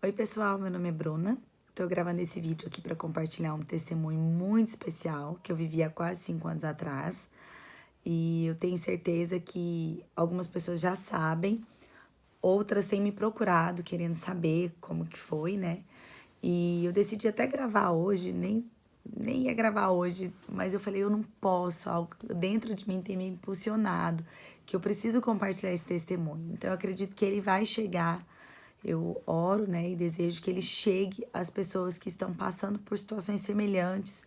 Oi pessoal, meu nome é Bruna. Tô gravando esse vídeo aqui para compartilhar um testemunho muito especial que eu vivi há quase 5 anos atrás. E eu tenho certeza que algumas pessoas já sabem, outras têm me procurado querendo saber como que foi, né? E eu decidi até gravar hoje, nem ia gravar hoje, mas eu falei, eu não posso, algo dentro de mim tem me impulsionado, que eu preciso compartilhar esse testemunho. Então eu acredito que ele vai chegar. Eu oro, né, e desejo que ele chegue às pessoas que estão passando por situações semelhantes,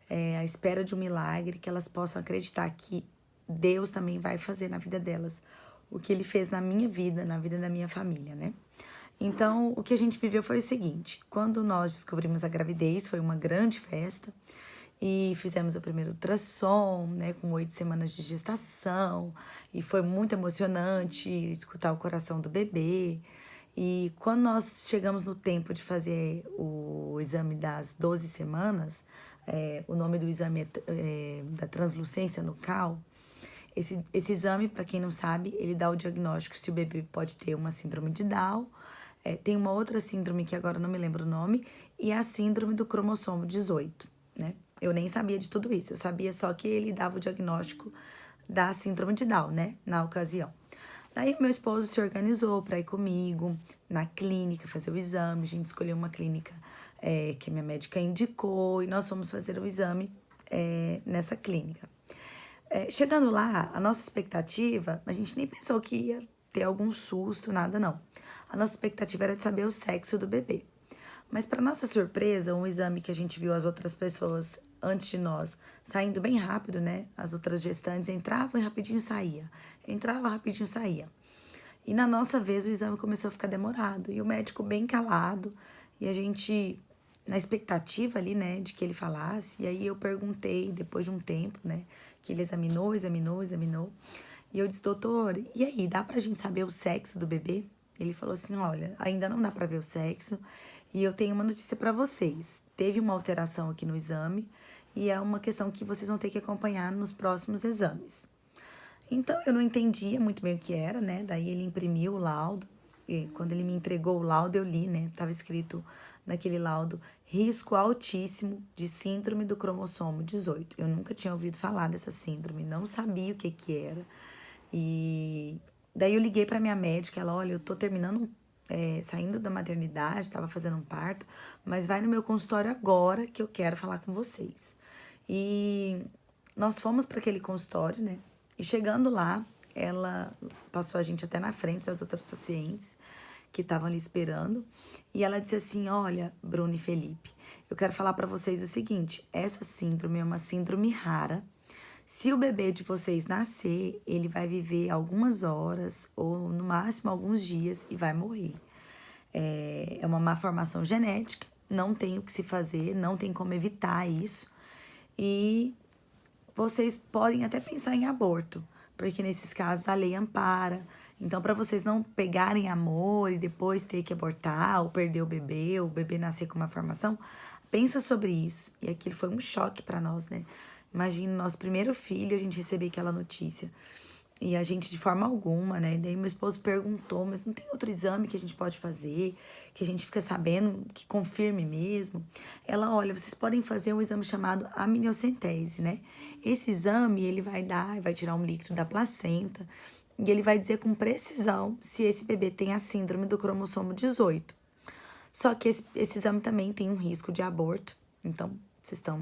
à espera de um milagre, que elas possam acreditar que Deus também vai fazer na vida delas o que ele fez na minha vida, na vida da minha família, né? Então, o que a gente viveu foi o seguinte: quando nós descobrimos a gravidez, foi uma grande festa e fizemos o primeiro ultrassom, né, com 8 semanas de gestação, e foi muito emocionante escutar o coração do bebê. E quando nós chegamos no tempo de fazer o exame das 12 semanas, o nome do exame é da translucência nucal. Esse exame, para quem não sabe, ele dá o diagnóstico se o bebê pode ter uma síndrome de Down, tem uma outra síndrome que agora não me lembro o nome, e a síndrome do cromossomo 18, né? Eu nem sabia de tudo isso, eu sabia só que ele dava o diagnóstico da síndrome de Down, né, na ocasião. Daí meu esposo se organizou para ir comigo na clínica, fazer o exame. A gente escolheu uma clínica que a minha médica indicou e nós fomos fazer o exame nessa clínica. Chegando lá, a nossa expectativa, a gente nem pensou que ia ter algum susto, nada não. A nossa expectativa era de saber o sexo do bebê. Mas para nossa surpresa, um exame que a gente viu as outras pessoas antes de nós saindo bem rápido, né? As outras gestantes entravam e rapidinho saía. Entrava, rapidinho saía. E na nossa vez o exame começou a ficar demorado. E o médico bem calado. E a gente na expectativa ali, né, de que ele falasse. E aí eu perguntei, depois de um tempo, né, que ele examinou. E eu disse, doutor, e aí, dá pra gente saber o sexo do bebê? Ele falou assim, olha, ainda não dá pra ver o sexo. E eu tenho uma notícia pra vocês. Teve uma alteração aqui no exame. E é uma questão que vocês vão ter que acompanhar nos próximos exames. Então, eu não entendia muito bem o que era, né? Daí ele imprimiu o laudo. E quando ele me entregou o laudo, eu li, né? Tava escrito naquele laudo, risco altíssimo de síndrome do cromossomo 18. Eu nunca tinha ouvido falar dessa síndrome, não sabia o que era. E daí eu liguei pra minha médica, ela, olha, eu tô terminando, saindo da maternidade, tava fazendo um parto, mas vai no meu consultório agora que eu quero falar com vocês. E nós fomos para aquele consultório, né? E chegando lá, ela passou a gente até na frente das outras pacientes que estavam ali esperando. E ela disse assim, olha, Bruno e Felipe, eu quero falar para vocês o seguinte, essa síndrome é uma síndrome rara. Se o bebê de vocês nascer, ele vai viver algumas horas ou no máximo alguns dias e vai morrer. É uma malformação genética, não tem o que se fazer, não tem como evitar isso. E vocês podem até pensar em aborto, porque nesses casos a lei ampara. Então, para vocês não pegarem amor e depois ter que abortar ou perder o bebê nascer com uma malformação, pensa sobre isso. E aquilo foi um choque para nós, né? Imagina, nosso primeiro filho, a gente receber aquela notícia. E a gente, de forma alguma, né? Daí meu esposo perguntou, mas não tem outro exame que a gente pode fazer, que a gente fica sabendo, que confirme mesmo? Ela, olha, vocês podem fazer um exame chamado amniocentese, né? Esse exame, ele vai tirar um líquido da placenta e ele vai dizer com precisão se esse bebê tem a síndrome do cromossomo 18. Só que esse exame também tem um risco de aborto, então vocês estão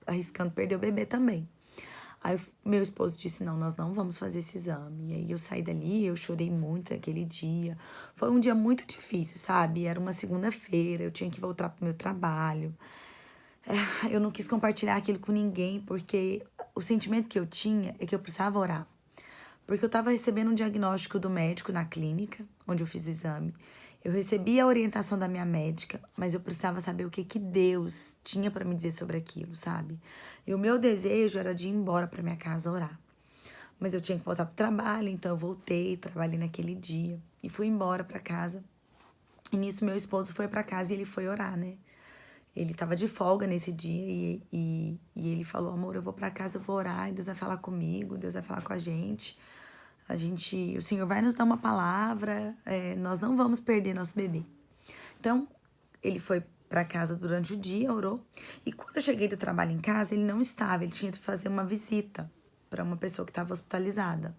arriscando perder o bebê também. Aí meu esposo disse, não, nós não vamos fazer esse exame. E aí eu saí dali, eu chorei muito aquele dia. Foi um dia muito difícil, sabe? Era uma segunda-feira, eu tinha que voltar pro meu trabalho. Eu não quis compartilhar aquilo com ninguém, porque o sentimento que eu tinha é que eu precisava orar. Porque eu estava recebendo um diagnóstico do médico na clínica, onde eu fiz o exame. Eu recebi a orientação da minha médica, mas eu precisava saber o que Deus tinha para me dizer sobre aquilo, sabe? E o meu desejo era de ir embora para minha casa orar. Mas eu tinha que voltar pro trabalho, então eu voltei, trabalhei naquele dia e fui embora para casa. E nisso meu esposo foi para casa e ele foi orar, né? Ele tava de folga nesse dia e ele falou, amor, eu vou para casa, eu vou orar, e Deus vai falar comigo, Deus vai falar com a gente. O Senhor vai nos dar uma palavra, nós não vamos perder nosso bebê. Então, ele foi para casa durante o dia, orou. E quando eu cheguei do trabalho em casa, ele não estava, ele tinha que fazer uma visita para uma pessoa que estava hospitalizada.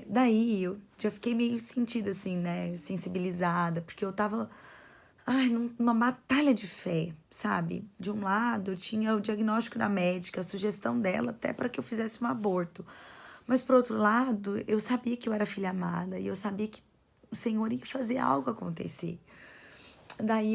Daí eu já fiquei meio sentida assim, né, sensibilizada, porque eu tava, numa batalha de fé, sabe? De um lado, eu tinha o diagnóstico da médica, a sugestão dela até para que eu fizesse um aborto. Mas, por outro lado, eu sabia que eu era filha amada e eu sabia que o Senhor ia fazer algo acontecer. Daí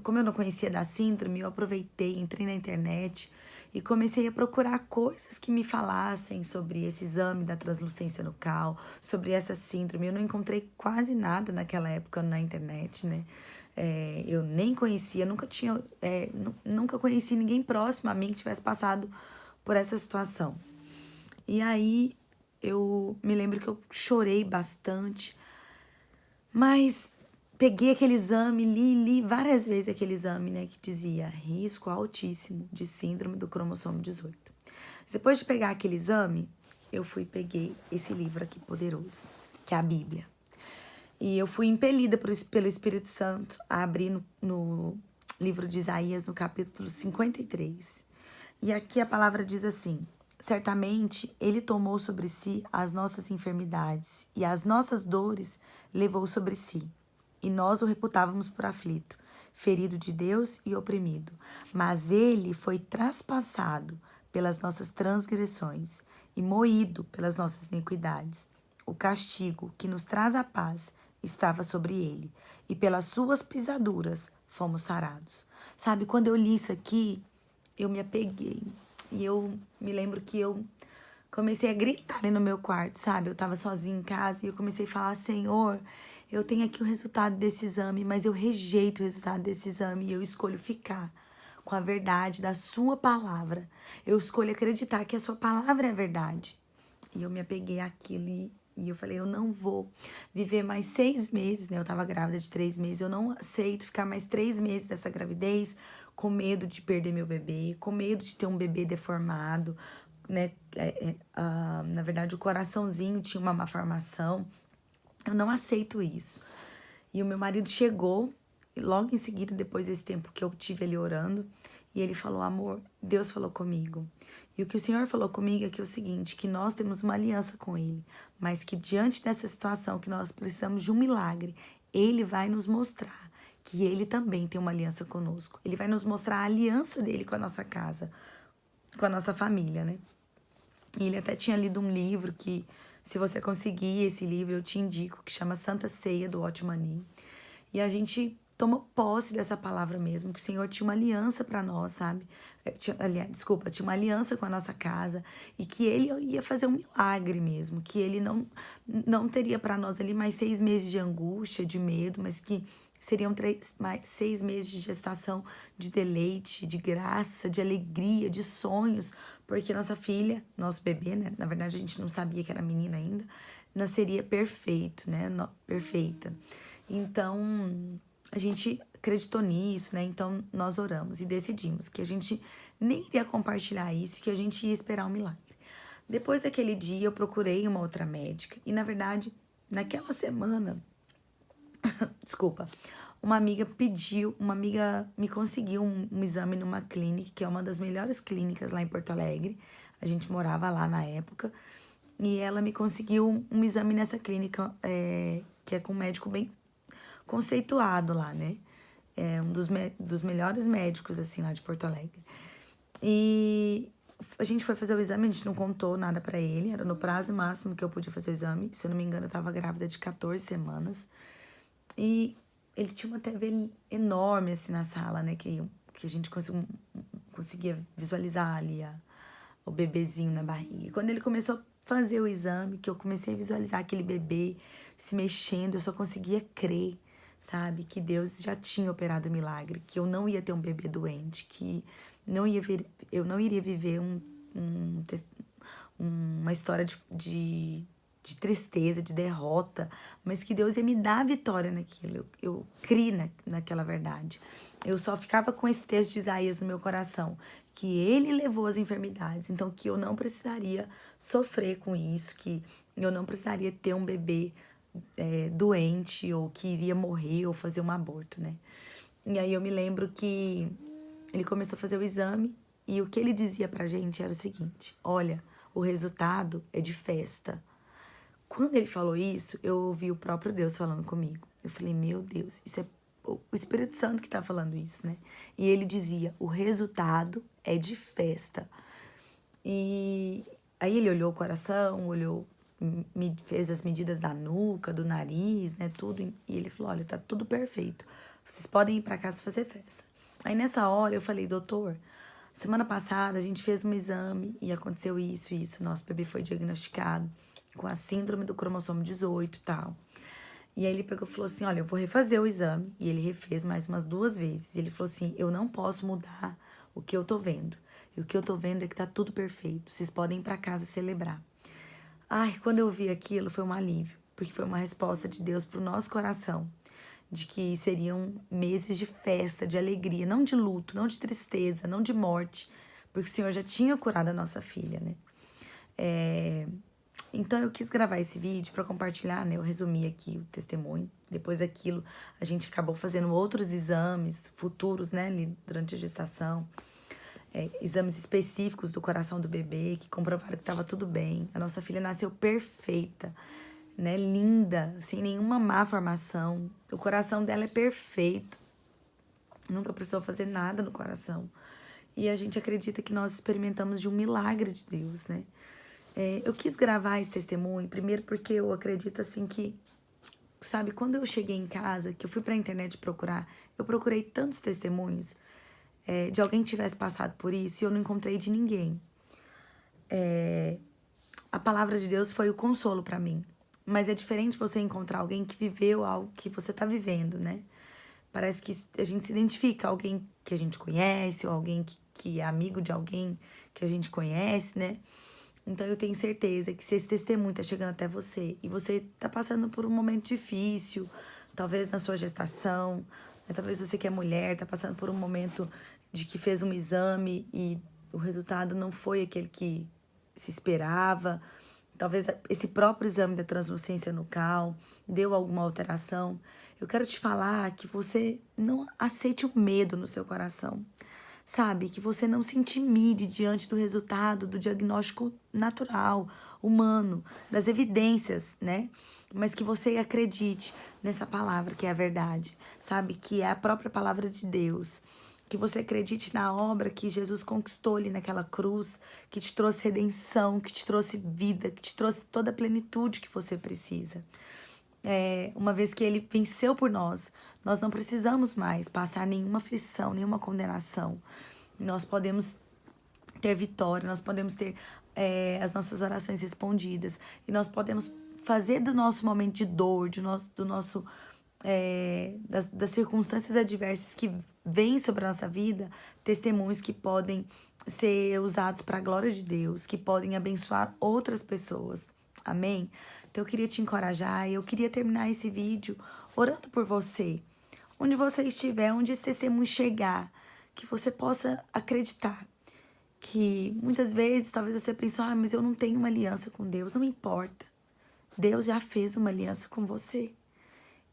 como eu não conhecia da síndrome, eu aproveitei, entrei na internet e comecei a procurar coisas que me falassem sobre esse exame da translucência nucal, sobre essa síndrome. Eu não encontrei quase nada naquela época na internet, né? Eu nem conhecia, nunca conheci ninguém próximo a mim que tivesse passado por essa situação. E aí eu me lembro que eu chorei bastante, mas peguei aquele exame, li várias vezes aquele exame, né, que dizia risco altíssimo de síndrome do cromossomo 18. Depois de pegar aquele exame, eu peguei esse livro aqui poderoso, que é a Bíblia. E eu fui impelida pelo Espírito Santo a abrir no livro de Isaías, no capítulo 53. E aqui a palavra diz assim: certamente ele tomou sobre si as nossas enfermidades e as nossas dores levou sobre si. E nós o reputávamos por aflito, ferido de Deus e oprimido. Mas ele foi traspassado pelas nossas transgressões e moído pelas nossas iniquidades. O castigo que nos traz a paz estava sobre ele, e pelas suas pisaduras fomos sarados. Sabe, quando eu li isso aqui, eu me apeguei. E eu me lembro que eu comecei a gritar ali no meu quarto, sabe? Eu tava sozinha em casa e eu comecei a falar: Senhor, eu tenho aqui o resultado desse exame, mas eu rejeito o resultado desse exame e eu escolho ficar com a verdade da sua palavra. Eu escolho acreditar que a sua palavra é a verdade. E eu me apeguei àquilo e eu falei: eu não vou viver mais 6 meses, né? Eu tava grávida de 3 meses. Eu não aceito ficar mais 3 meses dessa gravidez com medo de perder meu bebê, com medo de ter um bebê deformado, né? Na verdade, o coraçãozinho tinha uma malformação. Eu não aceito isso. E o meu marido chegou, logo em seguida, depois desse tempo que eu tive ali orando, e ele falou: amor, Deus falou comigo. E o que o Senhor falou comigo é que é o seguinte, que nós temos uma aliança com Ele, mas que diante dessa situação que nós precisamos de um milagre, Ele vai nos mostrar que Ele também tem uma aliança conosco. Ele vai nos mostrar a aliança dele com a nossa casa, com a nossa família, né? E ele até tinha lido um livro que, se você conseguir esse livro, eu te indico, que chama Santa Ceia, do Otmani. E a gente toma posse dessa palavra mesmo, que o Senhor tinha uma aliança para nós, sabe? Tinha uma aliança com a nossa casa e que Ele ia fazer um milagre mesmo, que Ele não teria para nós ali mais 6 meses de angústia, de medo, mas que seriam 6 meses de gestação, de deleite, de graça, de alegria, de sonhos, porque nossa filha, nosso bebê, né? Na verdade, a gente não sabia que era menina ainda, nasceria perfeito, né? Perfeita. Então, a gente acreditou nisso, né? Então, nós oramos e decidimos que a gente nem iria compartilhar isso, que a gente ia esperar um milagre. Depois daquele dia, eu procurei uma outra médica e, na verdade, naquela semana, desculpa, uma amiga me conseguiu um exame numa clínica, que é uma das melhores clínicas lá em Porto Alegre. A gente morava lá na época. E ela me conseguiu um exame nessa clínica, que é com um médico bem conceituado lá, né? É um dos melhores médicos, assim, lá de Porto Alegre. E a gente foi fazer o exame, a gente não contou nada pra ele, era no prazo máximo que eu podia fazer o exame. Se eu não me engano, eu tava grávida de 14 semanas. E ele tinha uma TV enorme, assim, na sala, né? Que a gente conseguia visualizar ali o bebezinho na barriga. E quando ele começou a fazer o exame, que eu comecei a visualizar aquele bebê se mexendo, eu só conseguia crer, sabe? Que Deus já tinha operado o milagre, que eu não ia ter um bebê doente, que eu não iria viver uma história de tristeza, de derrota, mas que Deus ia me dar a vitória naquilo. Eu criei naquela verdade. Eu só ficava com esse texto de Isaías no meu coração, que Ele levou as enfermidades, então que eu não precisaria sofrer com isso, que eu não precisaria ter um bebê doente, ou que iria morrer, ou fazer um aborto, né? E aí eu me lembro que ele começou a fazer o exame, e o que ele dizia pra gente era o seguinte: olha, o resultado é de festa. Quando ele falou isso, eu ouvi o próprio Deus falando comigo. Eu falei, meu Deus, isso é o Espírito Santo que tá falando isso, né? E ele dizia, o resultado é de festa. E aí ele olhou o coração, me fez as medidas da nuca, do nariz, né, tudo. E ele falou, olha, tá tudo perfeito. Vocês podem ir pra casa fazer festa. Aí nessa hora eu falei, doutor, semana passada a gente fez um exame e aconteceu isso e isso. Nosso bebê foi diagnosticado com a síndrome do cromossomo 18 e tal. E aí ele pegou e falou assim, olha, eu vou refazer o exame. E ele refez mais umas 2 vezes. E ele falou assim, eu não posso mudar o que eu tô vendo. E o que eu tô vendo é que tá tudo perfeito. Vocês podem ir pra casa celebrar. Ai, quando eu vi aquilo, foi um alívio. Porque foi uma resposta de Deus pro nosso coração. De que seriam meses de festa, de alegria. Não de luto, não de tristeza, não de morte. Porque o Senhor já tinha curado a nossa filha, né? Então eu quis gravar esse vídeo para compartilhar, né? Eu resumi aqui o testemunho. Depois daquilo, a gente acabou fazendo outros exames futuros, né? Ali durante a gestação. Exames específicos do coração do bebê, que comprovaram que estava tudo bem. A nossa filha nasceu perfeita, né? Linda, sem nenhuma má formação. O coração dela é perfeito. Nunca precisou fazer nada no coração. E a gente acredita que nós experimentamos de um milagre de Deus, né? Eu quis gravar esse testemunho, primeiro porque eu acredito assim que, sabe, quando eu cheguei em casa, que eu fui pra internet procurar, eu procurei tantos testemunhos de alguém que tivesse passado por isso e eu não encontrei de ninguém. A palavra de Deus foi o consolo pra mim, mas é diferente você encontrar alguém que viveu algo que você tá vivendo, né? Parece que a gente se identifica, alguém que a gente conhece, ou alguém que é amigo de alguém que a gente conhece, né? Então eu tenho certeza que se esse testemunho tá chegando até você e você tá passando por um momento difícil, talvez na sua gestação, né? Talvez você que é mulher tá passando por um momento de que fez um exame e o resultado não foi aquele que se esperava, talvez esse próprio exame da translucência nucal deu alguma alteração. Eu quero te falar que você não aceite o medo no seu coração. Sabe, que você não se intimide diante do resultado do diagnóstico natural, humano, das evidências, né? Mas que você acredite nessa palavra que é a verdade, sabe? Que é a própria palavra de Deus. Que você acredite na obra que Jesus conquistou ali naquela cruz, que te trouxe redenção, que te trouxe vida, que te trouxe toda a plenitude que você precisa. Uma vez que ele venceu por nós, nós não precisamos mais passar nenhuma aflição, nenhuma condenação. Nós podemos ter vitória, nós podemos ter as nossas orações respondidas. E nós podemos fazer do nosso momento de dor, das circunstâncias adversas que vêm sobre a nossa vida, testemunhos que podem ser usados para a glória de Deus, que podem abençoar outras pessoas. Amém? Então eu queria te encorajar e eu queria terminar esse vídeo orando por você. Onde você estiver, onde esse testemunho chegar, que você possa acreditar. Que muitas vezes, talvez você pense, mas eu não tenho uma aliança com Deus. Não importa. Deus já fez uma aliança com você.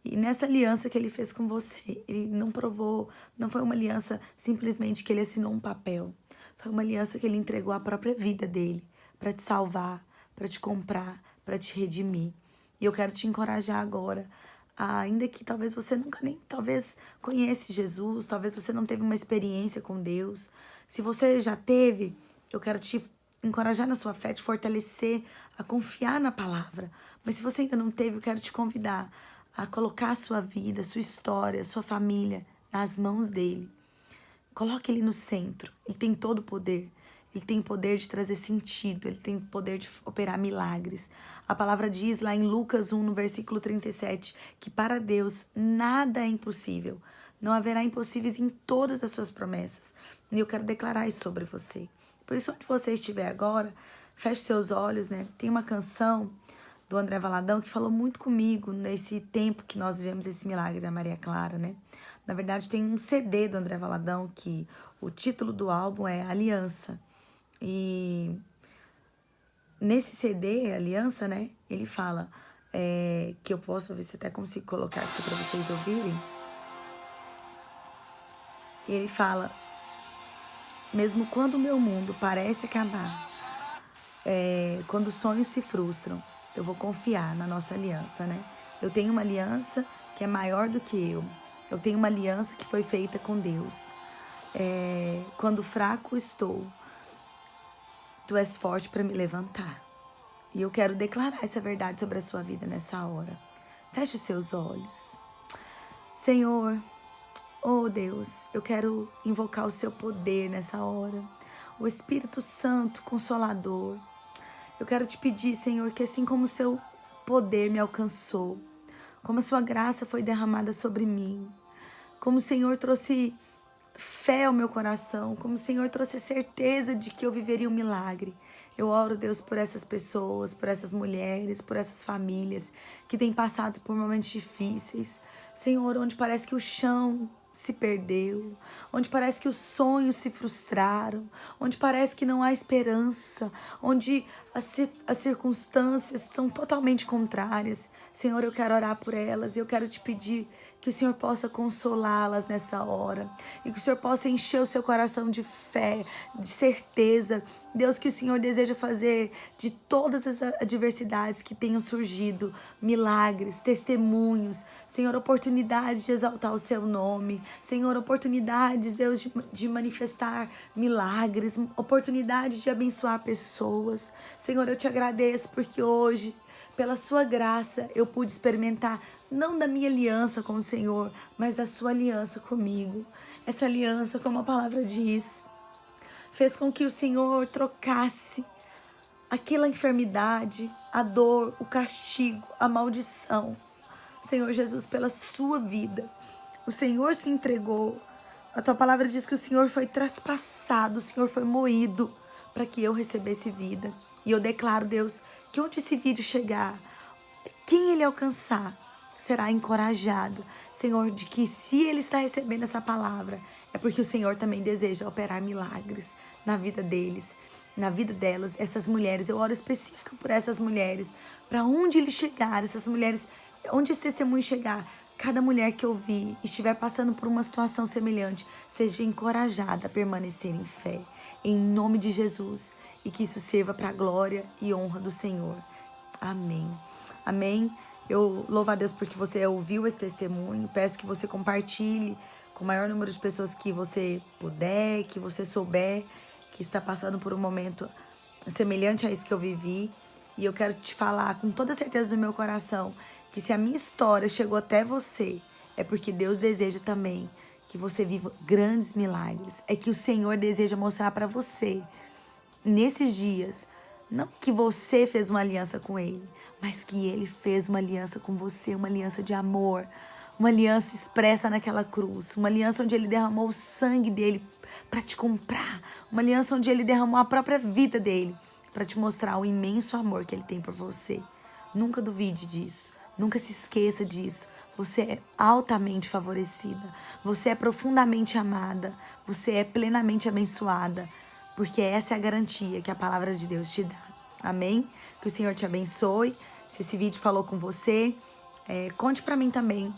E nessa aliança que ele fez com você, ele não provou, não foi uma aliança simplesmente que ele assinou um papel. Foi uma aliança que ele entregou a própria vida dele para te salvar, para te comprar, para te redimir. E eu quero te encorajar agora, ainda que talvez você nunca nem conhece Jesus, talvez você não teve uma experiência com Deus. Se você já teve, eu quero te encorajar na sua fé, te fortalecer, a confiar na palavra. Mas se você ainda não teve, eu quero te convidar a colocar a sua vida, a sua história, a sua família nas mãos dele. Coloque ele no centro. Ele tem todo o poder. Ele tem poder de trazer sentido. Ele tem poder de operar milagres. A palavra diz lá em Lucas 1, no versículo 37, que para Deus nada é impossível. Não haverá impossíveis em todas as suas promessas. E eu quero declarar isso sobre você. Por isso, onde você estiver agora, feche seus olhos, né? Tem uma canção do André Valadão, que falou muito comigo nesse tempo que nós vivemos esse milagre da Maria Clara, né? Na verdade, tem um CD do André Valadão que o título do álbum é Aliança. E nesse CD, Aliança, né? Ele fala que eu posso ver se até consigo colocar aqui para vocês ouvirem. E ele fala: mesmo quando o meu mundo parece acabar, quando os sonhos se frustram, eu vou confiar na nossa aliança, né? Eu tenho uma aliança que é maior do que eu. Eu tenho uma aliança que foi feita com Deus. Quando fraco estou, tu és forte para me levantar. E eu quero declarar essa verdade sobre a sua vida nessa hora. Feche os seus olhos. Senhor, oh Deus, eu quero invocar o seu poder nessa hora. O Espírito Santo, Consolador. Eu quero te pedir, Senhor, que assim como o seu poder me alcançou, como a sua graça foi derramada sobre mim, como o Senhor trouxe fé ao meu coração, como o Senhor trouxe certeza de que eu viveria um milagre. Eu oro, Deus, por essas pessoas, por essas mulheres, por essas famílias que têm passado por momentos difíceis. Senhor, onde parece que o chão se perdeu, onde parece que os sonhos se frustraram, onde parece que não há esperança, onde as circunstâncias são totalmente contrárias. Senhor, eu quero orar por elas e eu quero te pedir que o Senhor possa consolá-las nessa hora e que o Senhor possa encher o seu coração de fé, de certeza. Deus, que o Senhor deseja fazer de todas as adversidades que tenham surgido, milagres, testemunhos, Senhor, oportunidades de exaltar o seu nome, Senhor, oportunidades, Deus, de manifestar milagres, oportunidade de abençoar pessoas. Senhor, eu te agradeço porque hoje, pela sua graça, eu pude experimentar não da minha aliança com o Senhor, mas da sua aliança comigo. Essa aliança, como a palavra diz, fez com que o Senhor trocasse aquela enfermidade, a dor, o castigo, a maldição. Senhor Jesus, pela sua vida, o Senhor se entregou. A tua palavra diz que o Senhor foi traspassado, o Senhor foi moído para que eu recebesse vida. E eu declaro, Deus, que onde esse vídeo chegar, quem ele alcançar, será encorajado, Senhor, de que se ele está recebendo essa palavra, é porque o Senhor também deseja operar milagres na vida deles, na vida delas, essas mulheres. Eu oro específico por essas mulheres, para onde eles chegarem, essas mulheres, onde esse testemunho chegar, cada mulher que ouvir estiver passando por uma situação semelhante, seja encorajada a permanecer em fé, em nome de Jesus, e que isso sirva para a glória e honra do Senhor. Amém. Amém. Eu louvo a Deus porque você ouviu esse testemunho. Peço que você compartilhe com o maior número de pessoas que você puder, que você souber que está passando por um momento semelhante a esse que eu vivi. E eu quero te falar com toda certeza do meu coração que se a minha história chegou até você, é porque Deus deseja também que você viva grandes milagres. É que o Senhor deseja mostrar para você, nesses dias, não que você fez uma aliança com Ele, mas que Ele fez uma aliança com você, uma aliança de amor, uma aliança expressa naquela cruz, uma aliança onde Ele derramou o sangue dEle para te comprar, uma aliança onde Ele derramou a própria vida dEle para te mostrar o imenso amor que Ele tem por você. Nunca duvide disso, nunca se esqueça disso. Você é altamente favorecida, você é profundamente amada, você é plenamente abençoada, porque essa é a garantia que a palavra de Deus te dá. Amém? Que o Senhor te abençoe. Se esse vídeo falou com você, conte pra mim também.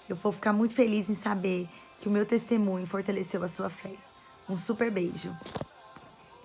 Eu vou ficar muito feliz em saber que o meu testemunho fortaleceu a sua fé. Um super beijo.